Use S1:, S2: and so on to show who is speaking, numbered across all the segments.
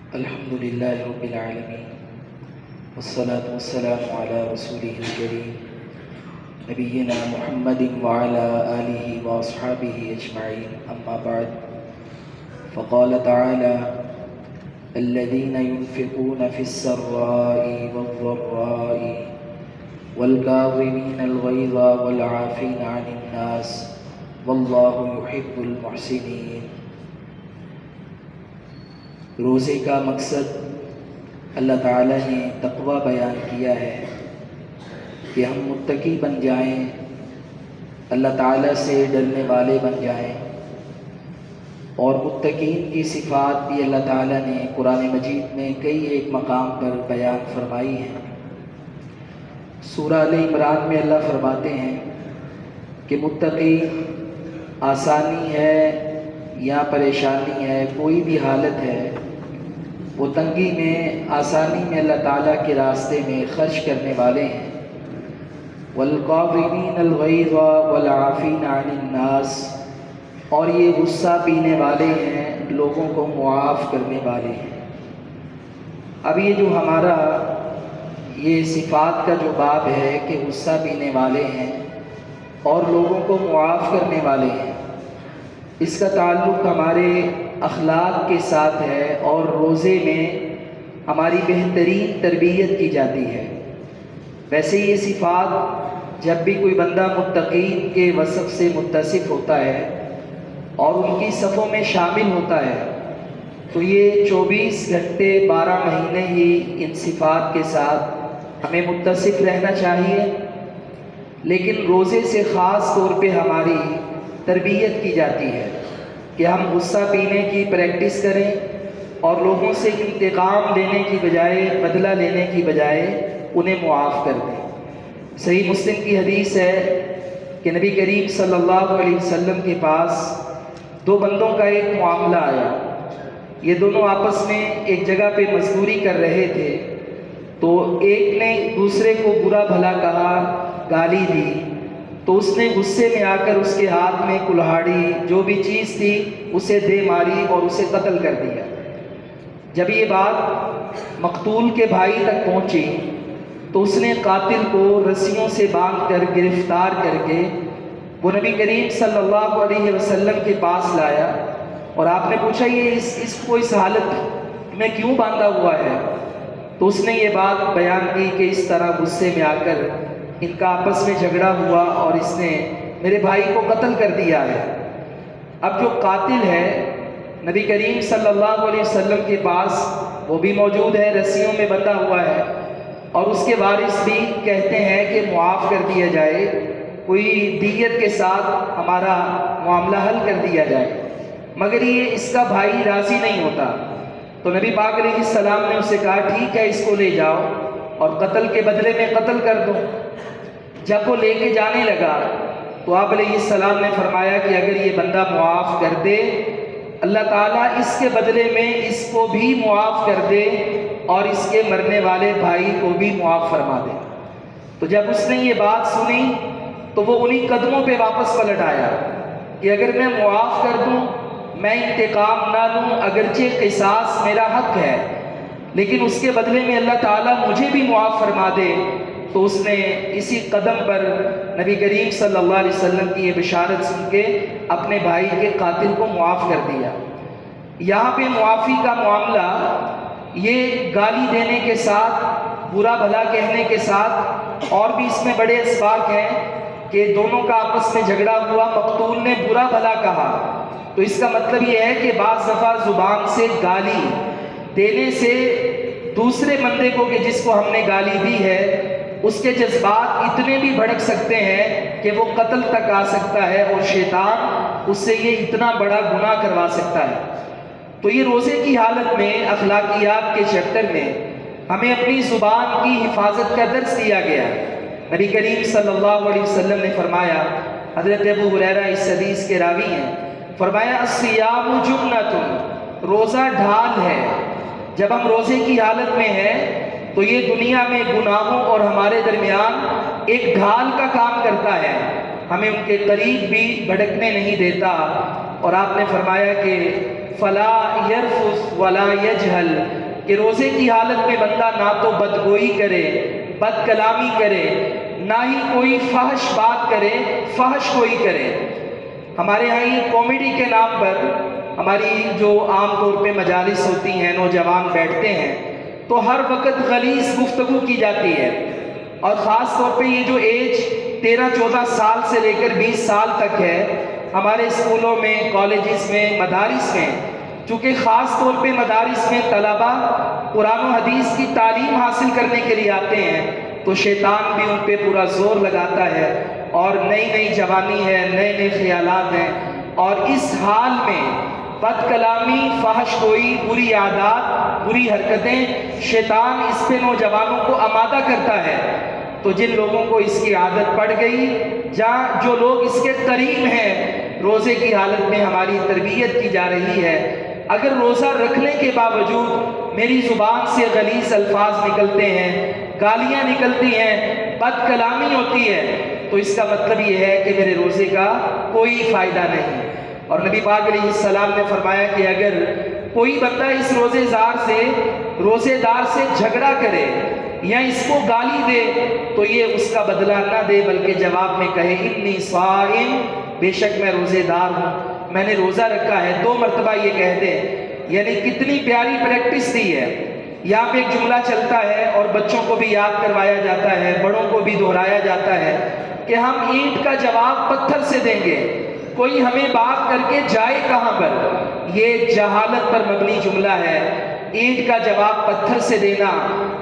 S1: الحمد لله رب العالمين والصلاة والسلام على رسوله الكريم نبينا محمد وعلى آله وأصحابه أجمعين أما بعد فقال تعالى الذين ينفقون في السراء والضراء والكاظمين الغيظ والعافين عن الناس والله يحب المحسنين۔ روزے کا مقصد اللہ تعالیٰ نے تقوی بیان کیا ہے کہ ہم متقی بن جائیں، اللہ تعالیٰ سے ڈرنے والے بن جائیں، اور متقین کی صفات بھی اللہ تعالیٰ نے قرآن مجید میں کئی ایک مقام پر بیان فرمائی ہیں۔ سورہ آل عمران میں اللہ فرماتے ہیں کہ متقی آسانی ہے یا پریشانی ہے، کوئی بھی حالت ہے، وہ تنگی میں آسانی میں اللہ تعالیٰ کے راستے میں خرچ کرنے والے ہیں۔ والقاظمین الغیظ والعافین عن الناس، اور یہ غصہ پینے والے ہیں، لوگوں کو معاف کرنے والے ہیں۔ اب یہ جو ہمارا یہ صفات کا جو باب ہے کہ غصہ پینے والے ہیں اور لوگوں کو معاف کرنے والے ہیں، اس کا تعلق ہمارے اخلاق کے ساتھ ہے، اور روزے میں ہماری بہترین تربیت کی جاتی ہے۔ ویسے یہ صفات جب بھی کوئی بندہ متقین کے وصف سے متصف ہوتا ہے اور ان کی صفوں میں شامل ہوتا ہے تو یہ 24 گھنٹے 12 مہینے ہی ان صفات کے ساتھ ہمیں متصف رہنا چاہیے، لیکن روزے سے خاص طور پہ ہماری تربیت کی جاتی ہے کہ ہم غصہ پینے کی پریکٹس کریں اور لوگوں سے انتقام لینے کی بجائے، بدلہ لینے کی بجائے انہیں معاف کر دیں۔ صحیح مسلم کی حدیث ہے کہ نبی کریم صلی اللہ علیہ وسلم کے پاس دو بندوں کا ایک معاملہ آیا۔ یہ دونوں آپس میں ایک جگہ پہ مزدوری کر رہے تھے، تو ایک نے دوسرے کو برا بھلا کہا، گالی دی، تو اس نے غصے میں آ کر اس کے ہاتھ میں کلہاڑی جو بھی چیز تھی اسے دے ماری اور اسے قتل کر دیا۔ جب یہ بات مقتول کے بھائی تک پہنچی تو اس نے قاتل کو رسیوں سے باندھ کر گرفتار کر کے وہ نبی کریم صلی اللہ علیہ وسلم کے پاس لایا، اور آپ نے پوچھا یہ اس کو اس حالت میں کیوں باندھا ہوا ہے؟ تو اس نے یہ بات بیان کی کہ اس طرح غصے میں آ کر ان کا آپس میں جھگڑا ہوا اور اس نے میرے بھائی کو قتل کر دیا ہے۔ اب جو قاتل ہے نبی کریم صلی اللہ علیہ وسلم کے پاس وہ بھی موجود ہے، رسیوں میں بندھا ہوا ہے، اور اس کے وارث بھی کہتے ہیں کہ معاف کر دیا جائے، کوئی دیت کے ساتھ ہمارا معاملہ حل کر دیا جائے، مگر یہ اس کا بھائی راضی نہیں ہوتا۔ تو نبی پاک علیہ السلام نے اسے کہا ٹھیک ہے، اس کو لے جاؤ اور قتل کے بدلے میں قتل کر دو۔ جب وہ لے کے جانے لگا تو آپ علیہ السلام نے فرمایا کہ اگر یہ بندہ معاف کر دے، اللہ تعالیٰ اس کے بدلے میں اس کو بھی معاف کر دے اور اس کے مرنے والے بھائی کو بھی معاف فرما دے۔ تو جب اس نے یہ بات سنی تو وہ انہی قدموں پہ واپس پلٹ آیا کہ اگر میں معاف کر دوں، میں انتقام نہ لوں، اگرچہ قصاص میرا حق ہے، لیکن اس کے بدلے میں اللہ تعالیٰ مجھے بھی معاف فرما دے، تو اس نے اسی قدم پر نبی کریم صلی اللہ علیہ وسلم کی یہ بشارت سن کے اپنے بھائی کے قاتل کو معاف کر دیا۔ یہاں پہ معافی کا معاملہ یہ گالی دینے کے ساتھ، برا بھلا کہنے کے ساتھ، اور بھی اس میں بڑے اسباق ہیں کہ دونوں کا آپس میں جھگڑا ہوا، مقتول نے برا بھلا کہا، تو اس کا مطلب یہ ہے کہ بعض دفعہ زبان سے گالی دینے سے دوسرے بندے کو کہ جس کو ہم نے گالی دی ہے اس کے جذبات اتنے بھی بھڑک سکتے ہیں کہ وہ قتل تک آ سکتا ہے، اور شیطان اس سے یہ اتنا بڑا گناہ کروا سکتا ہے۔ تو یہ روزے کی حالت میں اخلاقیات کے چیپٹر میں ہمیں اپنی زبان کی حفاظت کا درس دیا گیا۔ نبی کریم صلی اللہ علیہ وسلم نے فرمایا، حضرت ابو ہریرہ اس حدیث کے راوی ہیں، فرمایا الصیام جنۃ، روزہ ڈھال ہے۔ جب ہم روزے کی حالت میں ہیں تو یہ دنیا میں گناہوں اور ہمارے درمیان ایک ڈھال کا کام کرتا ہے، ہمیں ان کے قریب بھی بھٹکنے نہیں دیتا۔ اور آپ نے فرمایا کہ فلا یرفث ولا یجہل، کہ روزے کی حالت میں بندہ نہ تو بدگوئی کرے، بد کلامی کرے، نہ ہی کوئی فحش بات کرے، فحش کوئی کرے۔ ہمارے ہاں یہ کامیڈی کے نام پر ہماری جو عام طور پہ مجالس ہوتی ہیں، نوجوان بیٹھتے ہیں تو ہر وقت غلیظ گفتگو کی جاتی ہے، اور خاص طور پہ یہ جو ایج 13-14 سال سے لے کر 20 سال تک ہے، ہمارے اسکولوں میں، کالجز میں، مدارس میں، چونکہ خاص طور پہ مدارس میں طلبہ قرآن و حدیث کی تعلیم حاصل کرنے کے لیے آتے ہیں، تو شیطان بھی ان پہ پورا زور لگاتا ہے، اور نئی نئی جوانی ہے، نئے نئے خیالات ہیں، اور اس حال میں بد کلامی، فحش گوئی، بری عادات، بری حرکتیں، شیطان اس پہ نوجوانوں کو آمادہ کرتا ہے۔ تو جن لوگوں کو اس کی عادت پڑ گئی، جو لوگ اس کے قریب ہیں، روزے کی حالت میں ہماری تربیت کی جا رہی ہے، اگر روزہ رکھنے کے باوجود میری زبان سے غلیظ الفاظ نکلتے ہیں، گالیاں نکلتی ہیں، بد کلامی ہوتی ہے، تو اس کا مطلب یہ ہے کہ میرے روزے کا کوئی فائدہ نہیں۔ اور نبی پاک علیہ السلام نے فرمایا کہ اگر کوئی بندہ اس روزے دار سے جھگڑا کرے یا اس کو گالی دے تو یہ اس کا بدلہ نہ دے، بلکہ جواب میں کہے انی صائم، بے شک میں روزے دار ہوں، میں نے روزہ رکھا ہے، 2 مرتبہ یہ کہہ دے۔ یعنی کتنی پیاری پریکٹس دی ہے۔ یہاں پہ ایک جملہ چلتا ہے اور بچوں کو بھی یاد کروایا جاتا ہے، بڑوں کو بھی دہرایا جاتا ہے کہ ہم اینٹ کا جواب پتھر سے دیں گے، کوئی ہمیں بات کر کے جائے کہاں پر۔ یہ جہالت پر مبنی جملہ ہے۔ اینٹ کا جواب پتھر سے دینا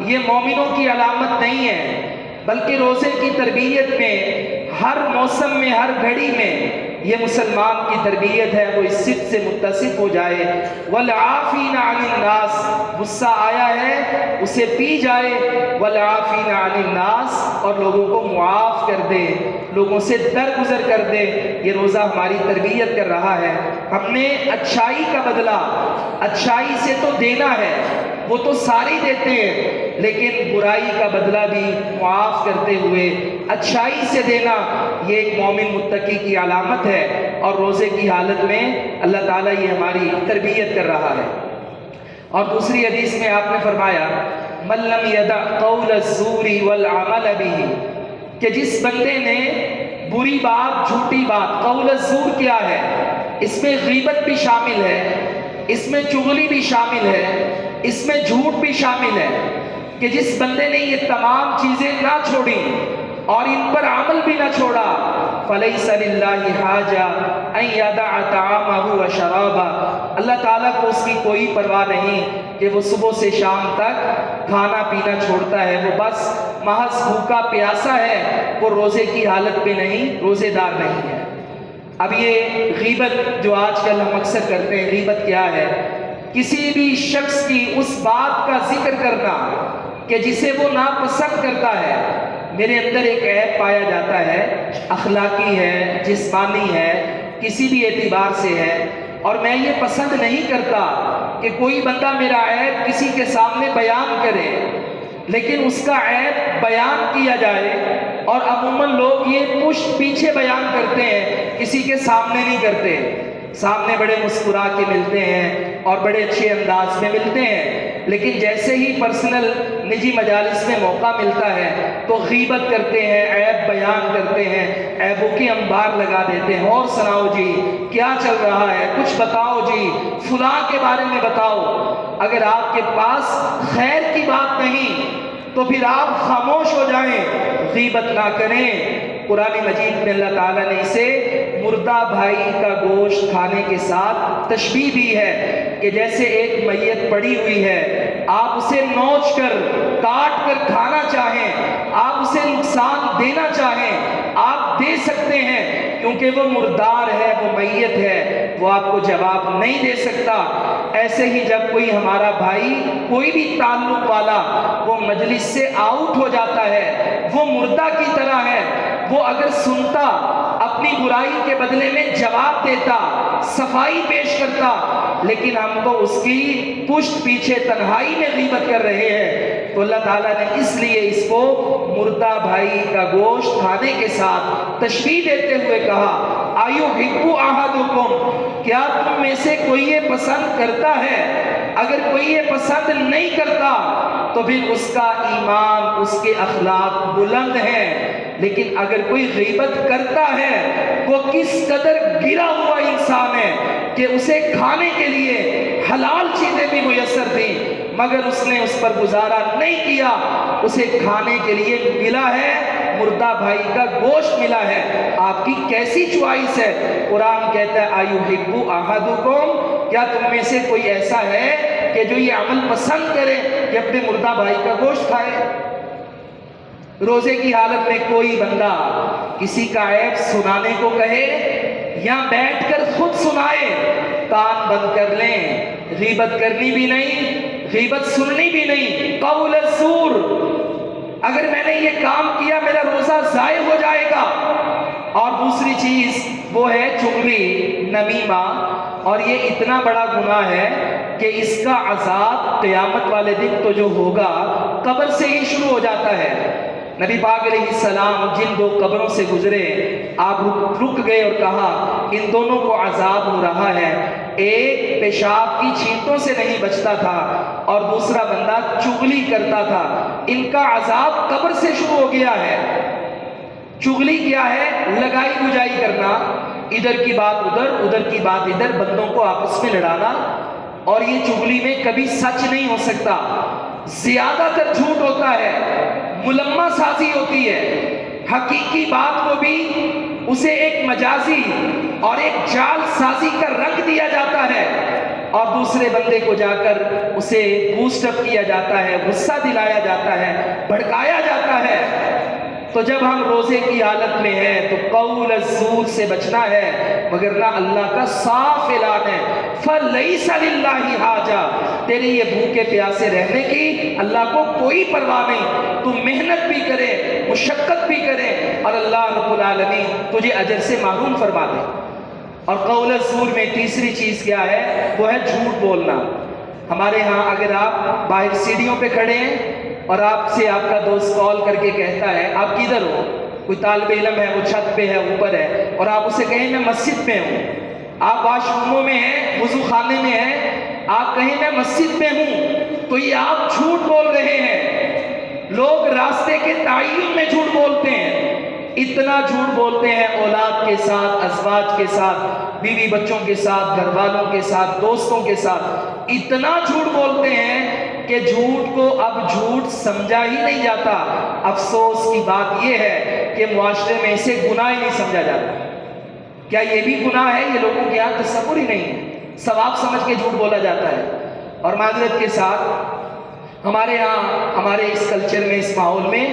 S1: یہ مومنوں کی علامت نہیں ہے، بلکہ روزے کی تربیت میں ہر موسم میں، ہر گھڑی میں یہ مسلمان کی تربیت ہے، وہ اس صفت سے متصف ہو جائے۔ والعافین عن الناس، غصہ آیا ہے اسے پی جائے، والعافین عن الناس، اور لوگوں کو معاف کر دے، لوگوں سے درگزر کر دے۔ یہ روزہ ہماری تربیت کر رہا ہے۔ ہم نے اچھائی کا بدلہ اچھائی سے تو دینا ہے، وہ تو سارے دیتے ہیں، لیکن برائی کا بدلہ بھی معاف کرتے ہوئے اچھائی سے دینا، یہ ایک مومن متقی کی علامت ہے، اور روزے کی حالت میں اللہ تعالیٰ یہ ہماری تربیت کر رہا ہے۔ اور دوسری حدیث میں آپ نے فرمایا من لم یدع قول الزور والعمل به، کہ جس بندے نے بری بات، جھوٹی بات، قول الزور کیا ہے؟ اس میں غیبت بھی شامل ہے، اس میں چغلی بھی شامل ہے، اس میں جھوٹ بھی شامل ہے، کہ جس بندے نے یہ تمام چیزیں نہ چھوڑی اور ان پر عمل بھی نہ چھوڑا، فَلَيْسَ لِلَّهِ حَاجَةٌ أَن يَدَعَ طَعَامَهُ وَشَرَابَهُ، اللہ تعالیٰ کو اس کی کوئی پرواہ نہیں کہ وہ صبح سے شام تک کھانا پینا چھوڑتا ہے، وہ بس محض بھوکا پیاسا ہے، وہ روزے کی حالت میں نہیں، روزے دار نہیں ہے۔ اب یہ غیبت جو آج کل ہم اکثر کرتے ہیں، غیبت کیا ہے؟ کسی بھی شخص کی اس بات کا ذکر کرنا کہ جسے وہ ناپسند کرتا ہے۔ میرے اندر ایک عیب پایا جاتا ہے، اخلاقی ہے، جسمانی ہے، کسی بھی اعتبار سے ہے، اور میں یہ پسند نہیں کرتا کہ کوئی بندہ میرا عیب کسی کے سامنے بیان کرے، لیکن اس کا عیب بیان کیا جائے، اور عموماً لوگ یہ پشت پیچھے بیان کرتے ہیں، کسی کے سامنے نہیں کرتے۔ سامنے بڑے مسکرا کے ملتے ہیں اور بڑے اچھے انداز میں ملتے ہیں، لیکن جیسے ہی پرسنل نجی مجالس میں موقع ملتا ہے تو غیبت کرتے ہیں، عیب بیان کرتے ہیں، عیبوں کے انبار لگا دیتے ہیں۔ اور سناؤ جی کیا چل رہا ہے، کچھ بتاؤ جی، فلاں کے بارے میں بتاؤ۔ اگر آپ کے پاس خیر کی بات نہیں تو پھر آپ خاموش ہو جائیں، غیبت نہ کریں۔ قرآن مجید میں اللہ تعالیٰ نے اسے مردہ بھائی کا گوشت کھانے کے ساتھ تشبیہ دی ہے کہ جیسے ایک میت پڑی ہوئی ہے، آپ اسے نوچ کر، کاٹ کر کھانا چاہیں، آپ اسے نقصان دینا چاہیں، آپ دے سکتے ہیں، کیونکہ وہ مردار ہے، وہ میت ہے، وہ آپ کو جواب نہیں دے سکتا۔ ایسے ہی جب کوئی ہمارا بھائی، کوئی بھی تعلق والا، وہ مجلس سے آؤٹ ہو جاتا ہے، وہ مردہ کی طرح ہے، وہ اگر سنتا، اپنی برائی کے بدلے میں جواب دیتا، صفائی پیش کرتا، لیکن ہم تو اس کی پشت پیچھے تنہائی میں غیبت کر رہے ہیں، تو اللہ تعالیٰ نے اس لیے اس کو مردہ بھائی کا گوشت کھانے کے ساتھ تشبیہ دیتے ہوئے کہا ایُحِبُّ أَحَدُکُم، کیا تم میں سے کوئی یہ پسند کرتا ہے اگر کوئی یہ پسند نہیں کرتا تو پھر اس کا ایمان، اس کے اخلاق بلند ہیں۔ لیکن اگر کوئی غیبت کرتا ہے، وہ کس قدر گرا ہوا انسان ہے کہ اسے کھانے کے لیے حلال چیزیں بھی میسر تھیں مگر اس نے اس پر گزارا نہیں کیا، اسے کھانے کے لیے ملا ہے مردہ بھائی کا گوشت ملا ہے۔ آپ کی کیسی چوائس ہے؟ قرآن کہتا ہے ایحب احدکم، کیا تم میں سے کوئی ایسا ہے کہ جو یہ عمل پسند کرے کہ اپنے مردہ بھائی کا گوشت کھائے؟ روزے کی حالت میں کوئی بندہ کسی کا عیب سنانے کو کہے یا بیٹھ کر خود سنائے، کان بند کر لیں، غیبت کرنی بھی نہیں، غیبت سننی بھی نہیں، قول الزور۔ اگر میں نے یہ کام کیا میرا روزہ ضائع ہو جائے گا۔ اور دوسری چیز وہ ہے چغلی، نمیمہ، اور یہ اتنا بڑا گناہ ہے کہ اس کا عذاب قیامت والے دن تو جو ہوگا قبر سے ہی شروع ہو جاتا ہے۔ نبی پاک علیہ السلام جن دو قبروں سے گزرے، آپ رک گئے اور کہا ان دونوں کو عذاب ہو رہا ہے، ایک پیشاب کی چھینٹوں سے نہیں بچتا تھا اور دوسرا بندہ چغلی کرتا تھا، ان کا عذاب قبر سے شروع ہو گیا ہے۔ چغلی کیا ہے؟ لگائی بجائی کرنا، ادھر کی بات ادھر، ادھر کی بات ادھر، بندوں کو آپس میں لڑانا، اور یہ چغلی میں کبھی سچ نہیں ہو سکتا، زیادہ تر جھوٹ ہوتا ہے، ملمہ سازی ہوتی ہے، حقیقی بات کو بھی اسے ایک مجازی اور ایک جال سازی کا رنگ دیا جاتا ہے اور دوسرے بندے کو جا کر اسے بوسٹ اپ کیا جاتا ہے، غصہ دلایا جاتا ہے، بھڑکایا جاتا ہے۔ تو جب ہم روزے کی حالت میں ہیں تو قول الزور سے بچنا ہے، مگر نہ اللہ کا صاف اعلان ہے فَلَيْسَ لِلَّهِ حَاجَةٌ، تیرے یہ بھوکے پیاسے رہنے کی اللہ کو کوئی پرواہ نہیں، تو محنت بھی کرے، مشقت بھی کرے اور اللہ رب العالمین تجھے اجر سے محروم فرما دے۔ اور قول الزور میں تیسری چیز کیا ہے؟ وہ ہے جھوٹ بولنا۔ ہمارے ہاں اگر آپ باہر سیڑھیوں پہ کھڑے ہیں اور آپ سے آپ کا دوست کال کر کے کہتا ہے آپ کدھر ہو، کوئی طالب علم ہے وہ چھت پہ ہے، اوپر ہے، اور آپ اسے کہیں میں مسجد میں ہوں، آپ واش روموں میں ہیں، وضو خانے میں ہیں، آپ کہیں میں مسجد میں ہوں، تو یہ آپ جھوٹ بول رہے ہیں۔ لوگ راستے کے تعین میں جھوٹ بولتے ہیں، اتنا جھوٹ بولتے ہیں اولاد کے ساتھ، ازواج کے ساتھ، بیوی بچوں کے ساتھ، گھر والوں کے ساتھ، دوستوں کے ساتھ، اتنا جھوٹ بولتے ہیں کہ جھوٹ کو اب جھوٹ سمجھا ہی نہیں جاتا۔ افسوس کی بات یہ ہے کہ معاشرے میں اسے گناہ ہی نہیں سمجھا جاتا۔ کیا یہ بھی گناہ ہے؟ یہ لوگوں کے یہاں تصور ہی نہیں ہے، ثواب سمجھ کے جھوٹ بولا جاتا ہے۔ اور معذرت کے ساتھ ہمارے یہاں، ہمارے اس کلچر میں، اس ماحول میں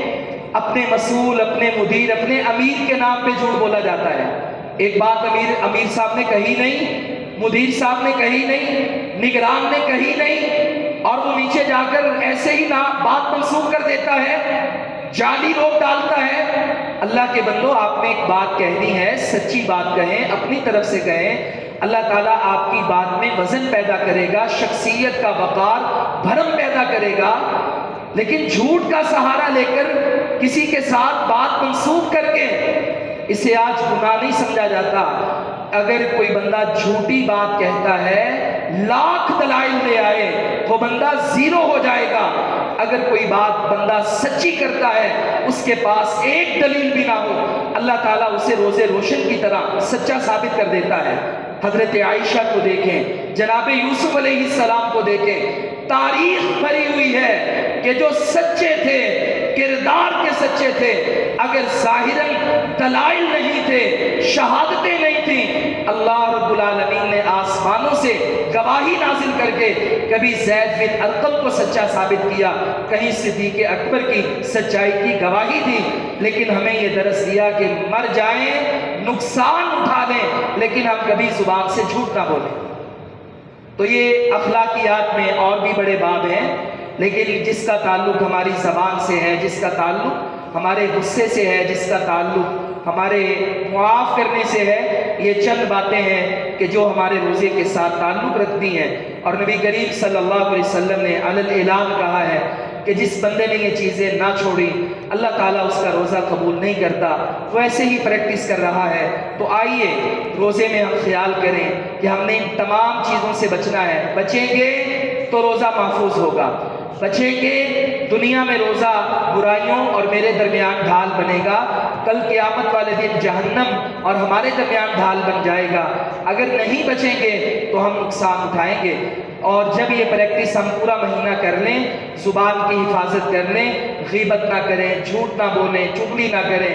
S1: اپنے مسئول، اپنے مدیر، اپنے امیر کے نام پہ جھوٹ بولا جاتا ہے۔ ایک بات امیر صاحب نے کہی نہیں، مدیر صاحب نے کہی نہیں، نگران نے کہی نہیں، اور وہ نیچے جا کر ایسے ہی بات منسوخ کر دیتا ہے، جعلی روپ ڈالتا ہے۔ اللہ کے بندو، آپ نے ایک بات کہنی ہے، سچی بات کہیں، اپنی طرف سے کہیں، اللہ تعالیٰ آپ کی بات میں وزن پیدا کرے گا، شخصیت کا وقار، بھرم پیدا کرے گا۔ لیکن جھوٹ کا سہارا لے کر کسی کے ساتھ بات منسوخ کر کے اسے آج گناہ نہیں سمجھا جاتا۔ اگر کوئی بندہ جھوٹی بات کہتا ہے، لاکھ دلائل لے آئے، وہ بندہ زیرو ہو جائے گا۔ اگر کوئی بات بندہ سچی کرتا ہے، اس کے پاس ایک دلیل بھی نہ ہو، اللہ تعالیٰ اسے روزے روشن کی طرح سچا ثابت کر دیتا ہے۔ حضرت عائشہ کو دیکھیں، جناب یوسف علیہ السلام کو دیکھیں، تاریخ بھری ہوئی ہے کہ جو سچے تھے، کردار کے سچے تھے، اگر ظاہراً دلائل نہیں تھے، شہادتیں نہیں تھیں، اللہ رب العالمین نے آسمانوں سے گواہی نازل کر کے کبھی زید بن ارقم کو سچا ثابت کیا، کہیں صدیق اکبر کی سچائی کی گواہی دی، لیکن ہمیں یہ درس دیا کہ مر جائیں، نقصان اٹھا لیں، لیکن ہم کبھی زبان سے جھوٹ نہ بولیں۔ تو یہ اخلاقیات میں اور بھی بڑے باب ہیں، لیکن جس کا تعلق ہماری زبان سے ہے، جس کا تعلق ہمارے غصے سے ہے، جس کا تعلق ہمارے معاف کرنے سے ہے، یہ چند باتیں ہیں کہ جو ہمارے روزے کے ساتھ تعلق رکھتی ہیں۔ اور نبی کریم صلی اللہ علیہ وسلم نے علی الاعلان کہا ہے کہ جس بندے نے یہ چیزیں نہ چھوڑی، اللہ تعالیٰ اس کا روزہ قبول نہیں کرتا، وہ ایسے ہی پریکٹس کر رہا ہے۔ تو آئیے روزے میں ہم خیال کریں کہ ہم نے ان تمام چیزوں سے بچنا ہے، بچیں گے تو روزہ محفوظ ہوگا۔ بچیں گے دنیا میں روزہ برائیوں اور میرے درمیان ڈھال بنے گا، کل قیامت والے دن جہنم اور ہمارے درمیان ڈھال بن جائے گا۔ اگر نہیں بچیں گے تو ہم نقصان اٹھائیں گے۔ اور جب یہ پریکٹس ہم پورا مہینہ کر لیں، زبان کی حفاظت کر لیں، غیبت نہ کریں، جھوٹ نہ بولیں، چغلی نہ کریں،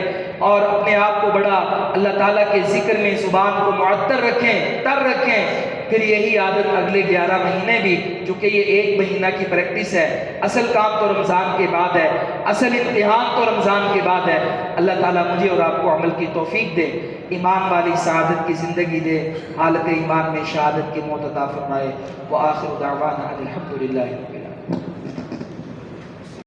S1: اور اپنے آپ کو بڑا اللہ تعالیٰ کے ذکر میں زبان کو معطر رکھیں، تر رکھیں، پھر یہی عادت اگلے 11 مہینے بھی، چونکہ یہ 1 مہینہ کی پریکٹس ہے، اصل کام تو رمضان کے بعد ہے، اصل امتحان تو رمضان کے بعد ہے۔ اللہ تعالیٰ مجھے اور آپ کو عمل کی توفیق دے، ایمان والی سعادت کی زندگی دے، حالت ایمان میں شہادت کی موت عطا فرمائے۔ وآخر دعوانا الحمدللہ۔